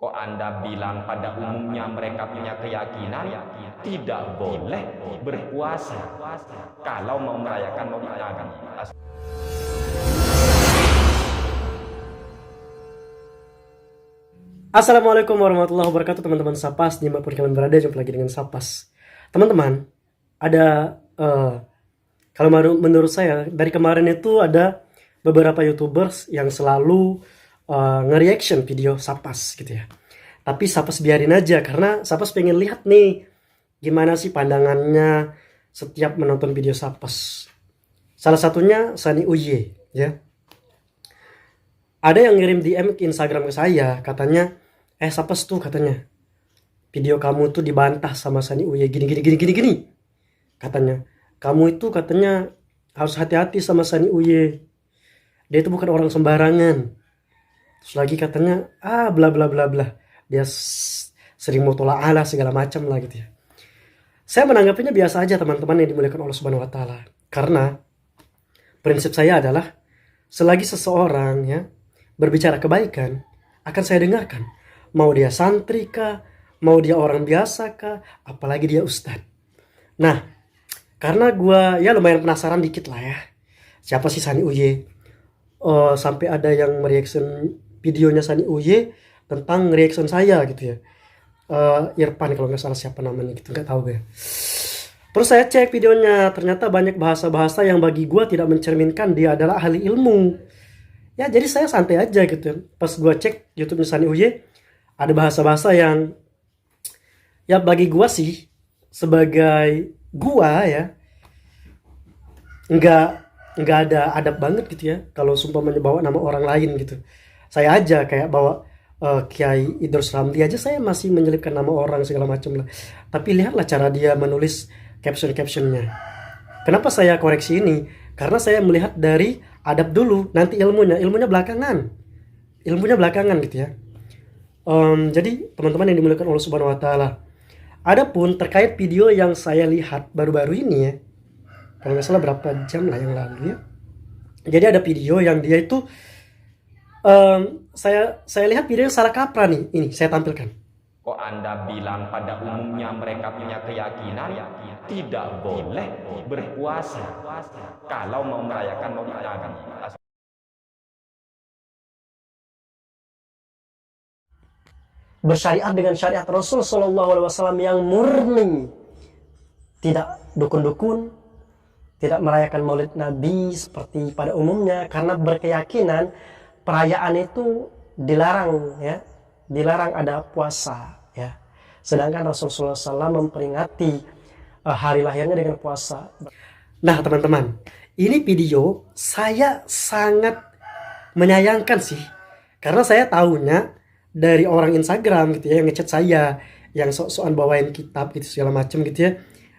Kok Anda bilang pada umumnya mereka punya keyakinan tidak boleh berpuasa kalau mau merayakan Maulid Nabi? Assalamualaikum warahmatullahi wabarakatuh, teman-teman Sapas, dimanapun kalian berada. Jumpa lagi dengan Sapas. Teman-teman, ada kalau menurut saya dari kemarin itu ada beberapa YouTubers yang selalu nge-reaction video Sapas gitu ya. Tapi Sapas biarin aja karena Sapas pengen lihat nih gimana sih pandangannya setiap menonton video Sapas. Salah satunya Sani Uye ya. Ada yang ngirim DM ke Instagram ke saya, katanya, Sapas tuh katanya, video kamu tuh dibantah sama Sani Uye gini gini gini gini gini. Katanya, kamu itu katanya harus hati-hati sama Sani Uye. Dia itu bukan orang sembarangan. Terus lagi katanya, bla bla bla bla. Dia sering mutola'ala segala macam lah gitu ya. Saya menanggapinya biasa aja, teman-teman yang dimuliakan Allah Subhanahu wa taala. Karena prinsip saya adalah selagi seseorang ya berbicara kebaikan, akan saya dengarkan. Mau dia santri kah, mau dia orang biasa kah, apalagi dia ustadz. Nah, karena gue ya lumayan penasaran dikit lah ya, siapa sih Sani Uye. Sampai ada yang mereaction videonya Sani Uye tentang reaction saya gitu ya. Irfan kalau nggak salah, siapa namanya gitu, nggak tahu gue. Terus saya cek videonya, ternyata banyak bahasa-bahasa yang bagi gue tidak mencerminkan dia adalah ahli ilmu. Ya jadi saya santai aja gitu. Pas gue cek YouTube Sani Uye, ada bahasa-bahasa yang ya bagi gue sih sebagai gue ya nggak ada adab banget gitu ya. Kalau sumpah bawa nama orang lain gitu, saya aja kayak bawa Kiai Idrus Ramli aja saya masih menyelipkan nama orang segala macam lah. Tapi lihatlah cara dia menulis caption-captionnya. Kenapa saya koreksi ini? Karena saya melihat dari adab dulu, nanti ilmunya belakangan. Ilmunya belakangan gitu ya. Jadi teman-teman yang dimuliakan Allah Subhanahu wa taala. Adapun terkait video yang saya lihat baru-baru ini ya. Kalau nggak salah berapa jam lah yang lalu ya. Jadi ada video yang dia itu saya lihat videonya salah kaprah nih. Ini saya tampilkan. Kok Anda bilang pada umumnya mereka punya keyakinan tidak boleh berpuasa kalau mau merayakan Maulid Nabi? Bersyariat dengan syariat Rasul Shallallahu Alaihi Wasallam yang murni, tidak dukun-dukun, tidak merayakan Maulid Nabi seperti pada umumnya, karena berkeyakinan perayaan itu dilarang ya, dilarang ada puasa ya. Sedangkan Rasulullah SAW memperingati hari lahirnya dengan puasa. Nah teman-teman, ini video saya sangat menyayangkan sih, karena saya tahunya dari orang Instagram gitu ya, yang ngechat saya, yang sok-sokan bawain kitab gitu segala macem gitu ya.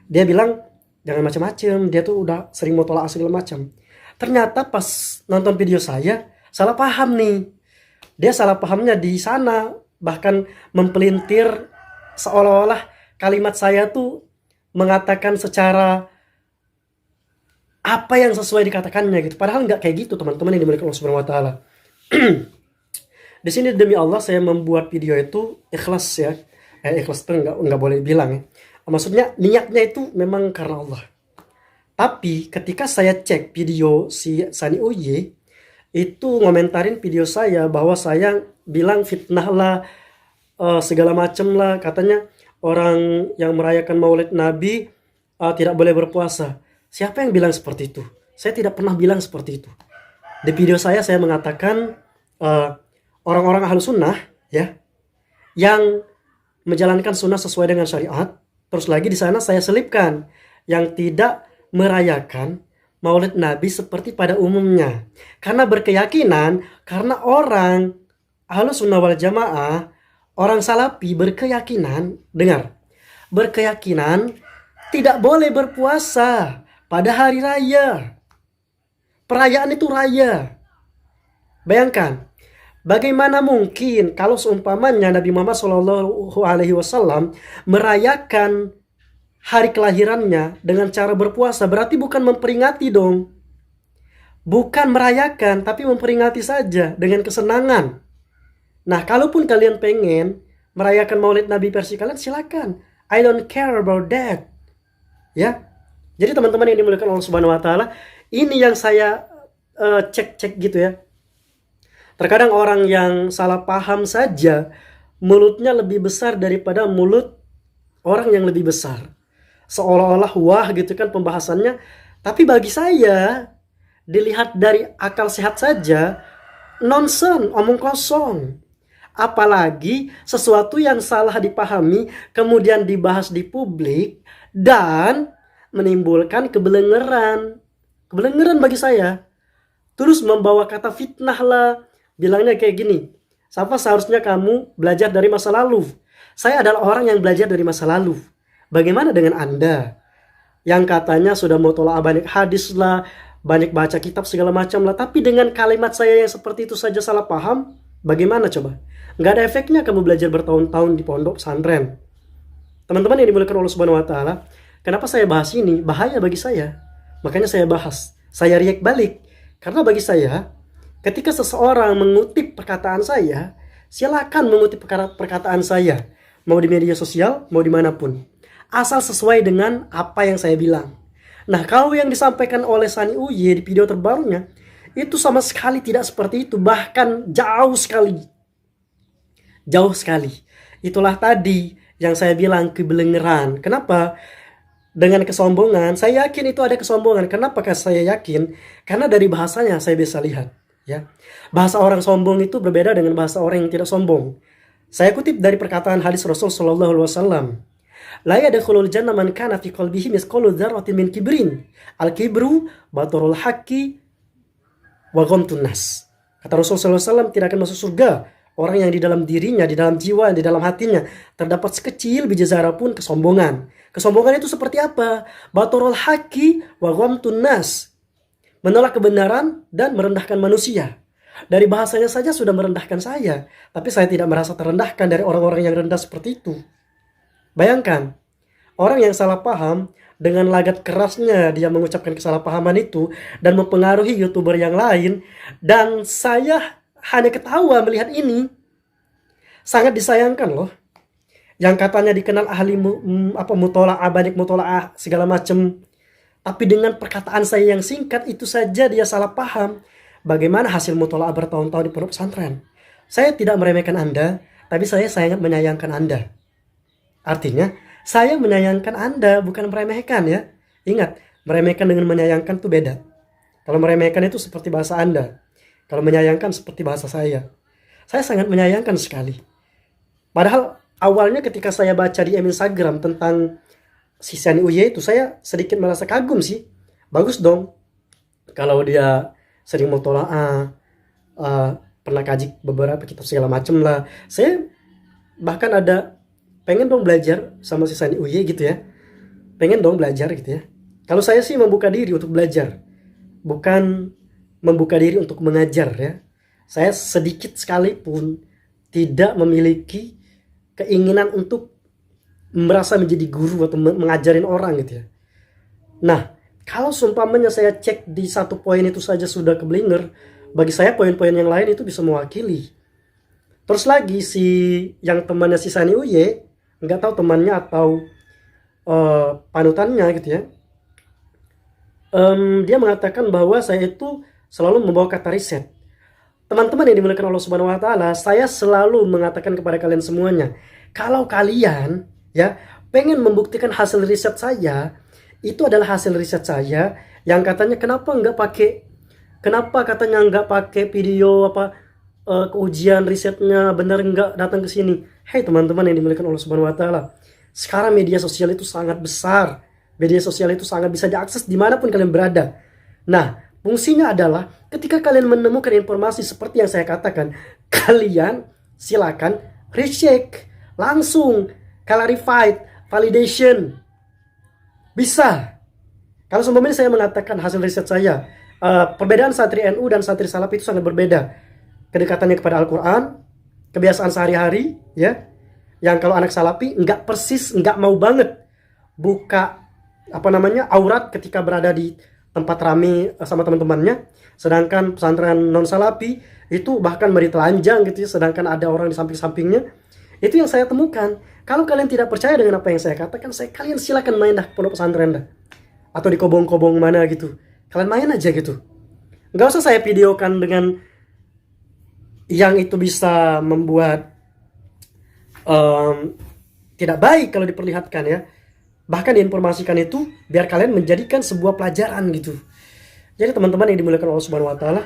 Dia bilang jangan macam-macam, dia tuh udah sering mutola'ah segala macam. Ternyata pas nonton video saya salah paham nih. Dia salah pahamnya di sana, bahkan mempelintir seolah-olah kalimat saya tuh mengatakan secara apa yang sesuai dikatakannya gitu. Padahal nggak kayak gitu, teman-teman yang dimuliakan Allah Subhanahu wa taala. Di sini demi Allah saya membuat video itu ikhlas ya. Ikhlas itu nggak boleh bilang ya. Maksudnya niatnya itu memang karena Allah. Tapi ketika saya cek video si Sani Uye, itu ngomentarin video saya bahwa saya bilang fitnah lah, segala macem lah. Katanya orang yang merayakan Maulid Nabi tidak boleh berpuasa. Siapa yang bilang seperti itu? Saya tidak pernah bilang seperti itu. Di video saya mengatakan orang-orang ahlu sunnah ya, yang menjalankan sunnah sesuai dengan syariat. Terus lagi di sana saya selipkan yang tidak merayakan Maulid Nabi seperti pada umumnya, karena berkeyakinan, karena orang ahlu sunnah wal jamaah, orang salafi berkeyakinan, dengar, berkeyakinan tidak boleh berpuasa pada hari raya. Perayaan itu raya. Bayangkan, bagaimana mungkin kalau seumpamanya Nabi Muhammad SAW merayakan hari kelahirannya dengan cara berpuasa? Berarti bukan memperingati dong. Bukan merayakan, tapi memperingati saja dengan kesenangan. Nah, kalaupun kalian pengen merayakan Maulid Nabi versi kalian, silakan. I don't care about that. Ya. Jadi teman-teman yang dimuliakan Allah Subhanahu wa taala, ini yang saya cek-cek gitu ya. Terkadang orang yang salah paham saja mulutnya lebih besar daripada mulut orang yang lebih besar. Seolah-olah wah gitu kan pembahasannya. Tapi bagi saya, dilihat dari akal sehat saja, nonsen, omong kosong. Apalagi sesuatu yang salah dipahami kemudian dibahas di publik dan menimbulkan kebelengeran. Kebelengeran bagi saya. Terus membawa kata fitnah lah. Bilangnya kayak gini, Safa, seharusnya kamu belajar dari masa lalu. Saya adalah orang yang belajar dari masa lalu. Bagaimana dengan Anda? Yang katanya sudah mutola'ah banyak hadis lah, banyak baca kitab segala macam lah. Tapi dengan kalimat saya yang seperti itu saja salah paham, bagaimana coba? Nggak ada efeknya kamu belajar bertahun-tahun di pondok pesantren. Teman-teman yang dimuliakan Allah Subhanahu wa taala, kenapa saya bahas ini? Bahaya bagi saya. Makanya saya bahas. Saya react balik. Karena bagi saya, ketika seseorang mengutip perkataan saya, silakan mengutip perkataan saya. Mau di media sosial, mau dimanapun. Asal sesuai dengan apa yang saya bilang. Nah, kalau yang disampaikan oleh Sani Uye di video terbarunya, itu sama sekali tidak seperti itu. Bahkan jauh sekali. Jauh sekali. Itulah tadi yang saya bilang kebelengeran. Kenapa? Dengan kesombongan. Saya yakin itu ada kesombongan. Kenapa saya yakin? Karena dari bahasanya saya bisa lihat. Ya, bahasa orang sombong itu berbeda dengan bahasa orang yang tidak sombong. Saya kutip dari perkataan hadis Rasul Shallallahu Alaihi Wasallam. La yadkhulul jannah man kana fi qalbihi misqalu dzarratin min kibrin. Al-kibru batarul haqqi wa ghamtun nas. Kata Rasul Shallallahu Alaihi Wasallam, tidak akan masuk surga orang yang di dalam dirinya, di dalam jiwa, di dalam hatinya terdapat sekecil biji zarah pun kesombongan. Kesombongan itu seperti apa? Batarul haqqi wa ghamtun nas. Menolak kebenaran dan merendahkan manusia. Dari bahasanya saja sudah merendahkan saya. Tapi saya tidak merasa terendahkan dari orang-orang yang rendah seperti itu. Bayangkan, orang yang salah paham dengan lagat kerasnya dia mengucapkan kesalahpahaman itu dan mempengaruhi YouTuber yang lain. Dan saya hanya ketawa melihat ini. Sangat disayangkan loh. Yang katanya dikenal ahli mutola'ah, banyak mutola'ah segala macam. Tapi dengan perkataan saya yang singkat itu saja dia salah paham. Bagaimana hasil mutola'ah bertahun-tahun di pondok pesantren? Saya tidak meremehkan Anda, tapi saya sangat menyayangkan Anda. Artinya, saya menyayangkan Anda, bukan meremehkan ya. Ingat, meremehkan dengan menyayangkan itu beda. Kalau meremehkan itu seperti bahasa Anda. Kalau menyayangkan seperti bahasa saya. Saya sangat menyayangkan sekali. Padahal awalnya ketika saya baca di Instagram tentang si Sani Uye itu, saya sedikit merasa kagum sih. Bagus dong. Kalau dia sering mutola'ah, pernah kaji beberapa kitab segala macam lah. Saya bahkan ada pengen dong belajar sama si Sani Uye gitu ya. Pengen dong belajar gitu ya. Kalau saya sih membuka diri untuk belajar. Bukan membuka diri untuk mengajar ya. Saya sedikit sekalipun tidak memiliki keinginan untuk merasa menjadi guru atau mengajarin orang gitu ya. Nah, kalau seumpamanya saya cek di satu poin itu saja sudah keblinger, bagi saya poin-poin yang lain itu bisa mewakili. Terus lagi si yang temannya si Sani Uye, nggak tahu temannya atau panutannya gitu ya. Dia mengatakan bahwa saya itu selalu membawa kata riset. Teman-teman yang dimuliakan Allah Subhanahu wa taala, saya selalu mengatakan kepada kalian semuanya, kalau kalian ya pengen membuktikan hasil riset saya, itu adalah hasil riset saya yang katanya kenapa katanya nggak pakai video keujian risetnya benar nggak datang ke sini. Hei teman-teman yang dimuliakan Allah Subhanahu wa taala, sekarang media sosial itu sangat besar. Media sosial itu sangat bisa diakses dimanapun kalian berada. Nah, fungsinya adalah ketika kalian menemukan informasi seperti yang saya katakan, kalian silakan recheck, langsung clarified, validation. Bisa. Kalau seumpamanya saya mengatakan hasil riset saya, perbedaan santri NU dan santri Salafi itu sangat berbeda. Kedekatannya kepada Al-Quran, kebiasaan sehari-hari, ya. Yang kalau anak Salafi nggak persis, nggak mau banget buka aurat ketika berada di tempat rame sama teman-temannya, sedangkan pesantren non salafi itu bahkan bertelanjang gitu ya, sedangkan ada orang di samping-sampingnya. Itu yang saya temukan. Kalau kalian tidak percaya dengan apa yang saya katakan, kalian silakan main dah pondok pesantren dah, atau di kobong-kobong mana gitu, kalian main aja gitu. Nggak usah saya videokan dengan yang itu bisa membuat tidak baik kalau diperlihatkan ya. Bahkan diinformasikan itu biar kalian menjadikan sebuah pelajaran gitu. Jadi teman-teman yang dimuliakan Allah Subhanahu Wa Taala,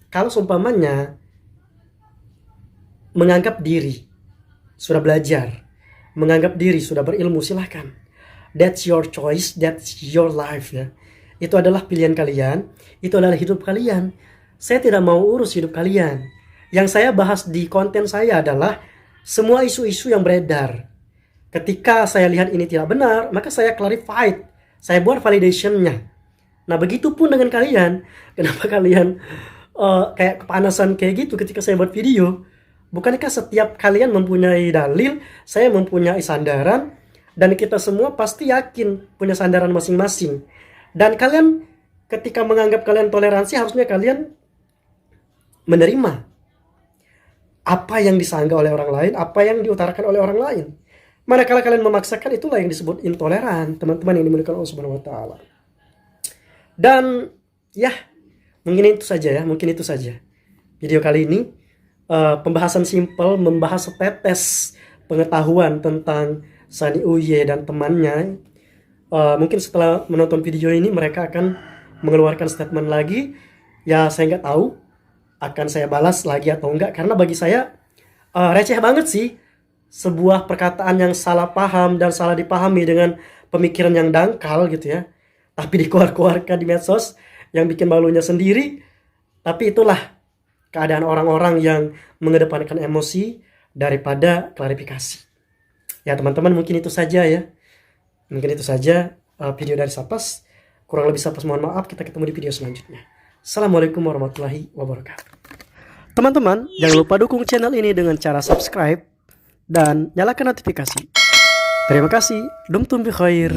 kalau seumpamanya menganggap diri sudah belajar, menganggap diri sudah berilmu, silahkan. That's your choice, that's your life ya. Itu adalah pilihan kalian, itu adalah hidup kalian. Saya tidak mau urus hidup kalian. Yang saya bahas di konten saya adalah semua isu-isu yang beredar. Ketika saya lihat ini tidak benar, maka saya clarified, saya buat validationnya. Nah begitupun dengan kalian. Kenapa kalian kayak kepanasan kayak gitu ketika saya buat video? Bukankah setiap kalian mempunyai dalil, saya mempunyai sandaran, dan kita semua pasti yakin punya sandaran masing-masing. Dan kalian ketika menganggap kalian toleransi, harusnya kalian menerima apa yang disanggah oleh orang lain, apa yang diutarakan oleh orang lain. Manakala kalian memaksakan, itulah yang disebut intoleran, teman-teman yang dimuliakan Allah Subhanahu Wa Taala. Dan ya, mungkin itu saja video kali ini. Pembahasan simpel, membahas setetes pengetahuan tentang Sani Uye dan temannya. Mungkin setelah menonton video ini mereka akan mengeluarkan statement lagi. Ya saya nggak tahu akan saya balas lagi atau enggak, karena bagi saya receh banget sih sebuah perkataan yang salah paham dan salah dipahami dengan pemikiran yang dangkal gitu ya, tapi dikeluarkan di medsos yang bikin malunya sendiri. Tapi itulah keadaan orang-orang yang mengedepankan emosi daripada klarifikasi. Ya teman-teman, mungkin itu saja ya. Mungkin itu saja video dari Sapas. Kurang lebih Sapas mohon maaf, kita ketemu di video selanjutnya. Assalamualaikum warahmatullahi wabarakatuh. Teman-teman, jangan lupa dukung channel ini dengan cara subscribe dan nyalakan notifikasi. Terima kasih. Dumtum bi khair.